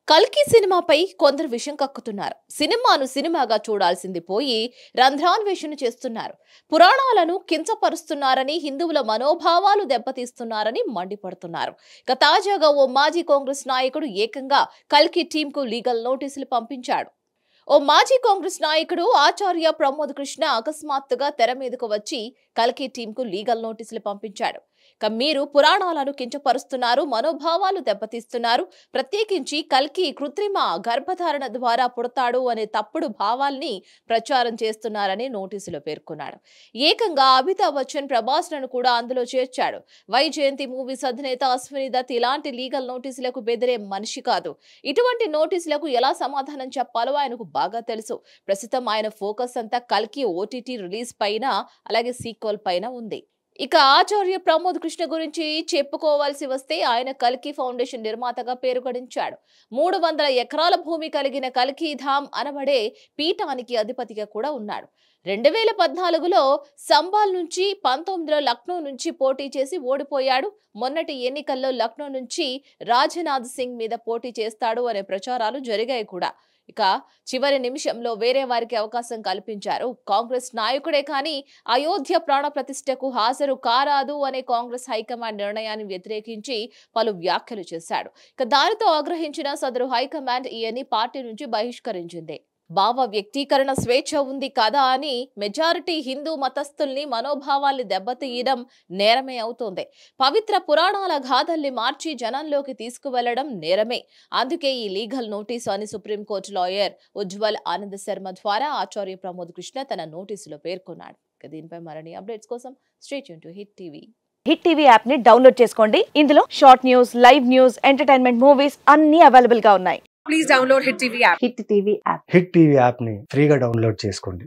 కల్కి సినిమాపై కొందరు విషం కక్కుతున్నారు. సినిమాను సినిమాగా చూడాల్సింది పోయి రంధ్రాన్వేషణ చేస్తున్నారు. పురాణాలను కించపరుస్తున్నారని, హిందువుల మనోభావాలు దెబ్బతీస్తున్నారని మండిపడుతున్నారు. ఇక తాజాగా ఓ మాజీ కాంగ్రెస్ నాయకుడు ఏకంగా కల్కి టీంకు లీగల్ నోటీసులు పంపించాడు. ఓ మాజీ కాంగ్రెస్ నాయకుడు ఆచార్య ప్రమోద్ కృష్ణ అకస్మాత్తుగా తెర మీదకు వచ్చి కల్కి టీంకు లీగల్ నోటీసులు పంపించాడు. మీరు పురాణాలను కించపరుస్తున్నారు, మనోభావాలు దెబ్బతీస్తున్నారు, ప్రత్యేకించి కల్కి కృత్రిమ గర్భధారణ ద్వారా పుడతాడు అనే తప్పుడు భావాల్ని ప్రచారం చేస్తున్నారని నోటీసులో పేర్కొన్నాడు. ఏకంగా అమితాబ్ బచ్చన్, ప్రభాస్లను కూడా అందులో చేర్చాడు. వైజయంతి మూవీస్ అధినేత అశ్విని దత్ ఇలాంటి లీగల్ నోటీసులకు బెదిరే మనిషి కాదు. ఇటువంటి నోటీసులకు ఎలా సమాధానం చెప్పాలో ఆయనకు బాగా తెలుసు. ప్రస్తుతం ఆయన ఫోకస్ అంతా కల్కి ఓటీటీ రిలీజ్ పైన, అలాగే సీక్వెల్ పైన ఉంది. ఇక ఆచార్య ప్రమోద్ కృష్ణ గురించి చెప్పుకోవాల్సి వస్తే ఆయన కల్కి ఫౌండేషన్ నిర్మాతగా పేరు గడించాడు. 300 ఎకరాల భూమి కలిగిన కల్కి ధామ్ అనబడే పీఠానికి అధిపతిగా కూడా ఉన్నాడు. 2014లో సంబాల్ నుంచి, 19లో లక్నో నుంచి పోటీ చేసి ఓడిపోయాడు. మొన్నటి ఎన్నికల్లో లక్నో నుంచి రాజనాథ్ సింగ్ మీద పోటీ చేస్తాడు అనే ప్రచారాలు జరిగాయి కూడా. ఇక చివరి నిమిషంలో వేరే వారికి అవకాశం కల్పించారు. కాంగ్రెస్ నాయకుడే కానీ అయోధ్య ప్రాణ ప్రతిష్టకు హాజరు కారాదు అనే కాంగ్రెస్ హైకమాండ్ నిర్ణయాన్ని వ్యతిరేకించి పలు వ్యాఖ్యలు చేశాడు. ఇక దానితో ఆగ్రహించిన సదరు హైకమాండ్ ఈయన్ని పార్టీ నుంచి బహిష్కరించింది. భావ వ్యక్తీకరణ స్వేచ్ఛ ఉంది కదా అని మెజారిటీ హిందూ మతస్థుల్ని, మనోభావాల్ని దెబ్బతీయడం నేరమే అవుతోంది. పవిత్ర పురాణాల గాథల్ని మార్చి జనంలోకి తీసుకువెళ్లడం నేరమే. అందుకే ఈ లీగల్ నోటీసు అని సుప్రీంకోర్టు లాయర్ ఉజ్వల్ ఆనంద్ శర్మ ద్వారా ఆచార్య ప్రమోద్ కృష్ణ తన నోటీసులో పేర్కొన్నాడు. దీనిపై మరిన్ని అప్డేట్స్ కోసం stay tune to hit TV. Hit TV app ని డౌన్లోడ్ చేసుకోండి. ఇందులో short news, live news, entertainment movies అన్ని అవైలబుల్ గా ఉన్నాయి. Please download Hit TV app. Hit TV app hit TV app ని ఫ్రీగా డౌన్లోడ్ చేసుకోండి.